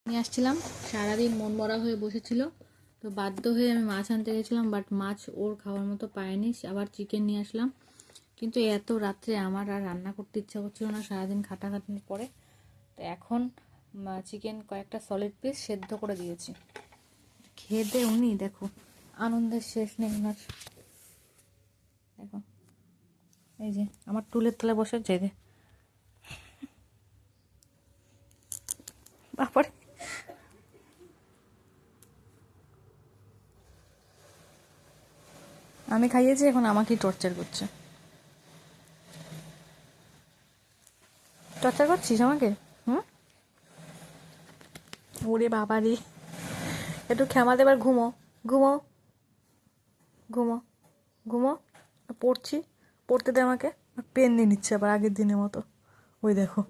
নিয়ে আসছিলাম, সারাদিন মন মরা হয়ে বসেছিল, তো বাধ্য হয়ে আমি মাছ আনতে গেছিলাম, বাট মাছ ওর খাওয়ার মতো পায়নি। আবার চিকেন নিয়ে আসলাম, কিন্তু এত রাত্রে আমার আর রান্না করতে ইচ্ছা করছিল না সারাদিন খাটাখাটনির পরে। তো এখন চিকেন কয়েকটা সলিড পিস সেদ্ধ করে দিয়েছি। খেয়ে দে উনি, দেখো আনন্দের শেষ নেই ওনার। দেখো এই যে আমার টুলের তলে বসে যে বাপরে, আমি খাইয়েছি, এখন আমাকেই টর্চার করছে। টর্চার করছিস আমাকে? হুম, ওরে বাবা রে, একটু ক্ষমা দেবার। ঘুমো ঘুমো ঘুমো ঘুমো। পড়ছি, পড়তে দে আমাকে। পেন নিয়ে নিচ্ছে আবার আগের দিনের মতো, ওই দেখো।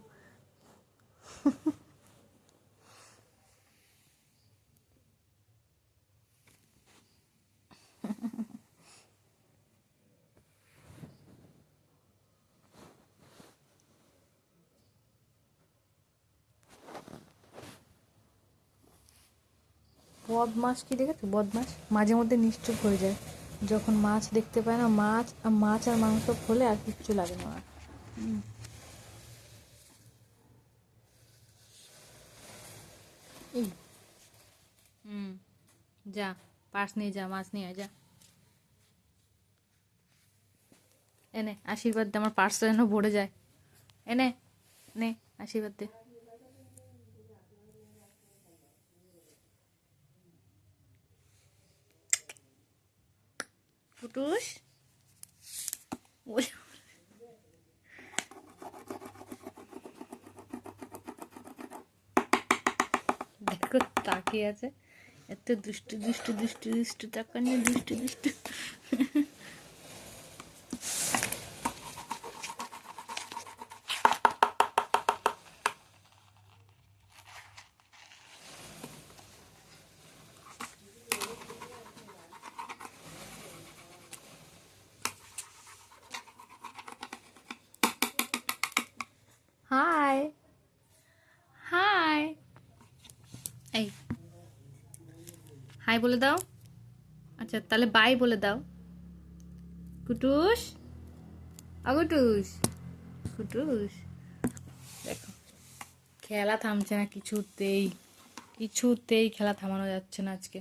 বদমাস কি দেখেছো? বদমাস মাঝে মধ্যে নিশ্চুপ হয়ে যায় যখন মাছ দেখতে পায় না। মাছ আর মাংস হলে আর কিচ্ছু লাগে না আর। এই, হুম, যা, পার্স নিয়ে যা, মাছ নিয়ে আয়, যা। এনে আশীর্বাদ দে, আমার পার্সটা যেন ভরে যায়। এনে নে, আশীর্বাদ দে। ফুটুস, ওই দেখো তাকিয়ে আছে, এত দুষ্টু দুষ্টু দুষ্টু দুষ্টু তাকানি, দুষ্টু দুষ্টু। হাই, হাই, এই হাই বলে দাও। আচ্ছা তাহলে বাই বলে দাও। কুটুস, অগুটুস, কুটুস, দেখো খেলা থামছে না কিছুতেই, কিছুতেই খেলা থামানো যাচ্ছে না আজকে।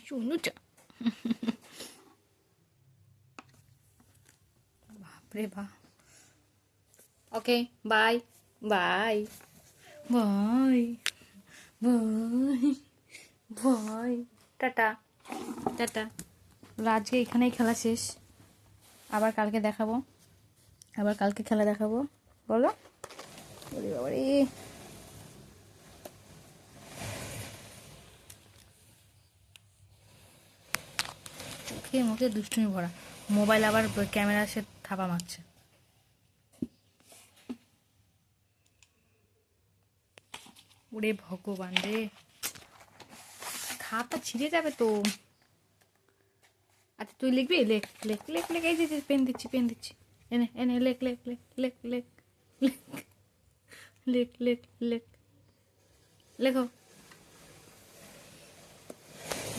শুনুটা, বাপরে বাপ। Okay, bye bye bye bye bye, টাটা টাটা। আজকে এখানেই খেলা শেষ, আবার কালকে দেখাবো, আবার কালকে খেলা দেখাবো। বলো, ওরে বাবারে, চোখে মুখে দুষ্টুমি ভরা, মোবাইল আবার ক্যামেরা সে থাপা মারছে। ওরে ভগবান রে, খাতা ছিঁড়ে যাবে তো। আচ্ছা তুই লিখবি, লেখ লেখ লেখ লেখ, এই যে পেন দিচ্ছি, পেন দিচ্ছি, এনে এনে লেখ লেখ লেখ লেখ লেখ লেখ লেখ লেখ লেখ, লেখো।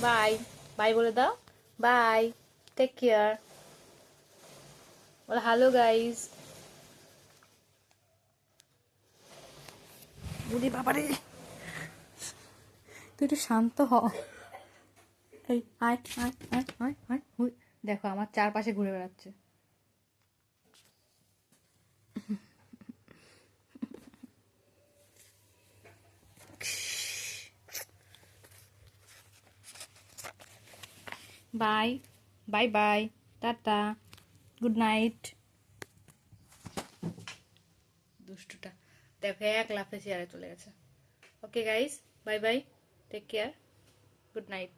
বাই, বাই বলে দাও। বাই, টেক কেয়ার, বলো হ্যালো গাইস। বুড়ি বাবারে, তুই একটু শান্ত হ। এই আয় আয় আয় আয় আয়, হুই, দেখো আমার চারপাশে ঘুরে বেড়াচ্ছে। বাই বাই বাই, টাটা, গুড নাইট। দুষ্টুটা দেখো এক লাফে চেয়ারে চলে গেছে। Okay guys, bye bye, take care, good night.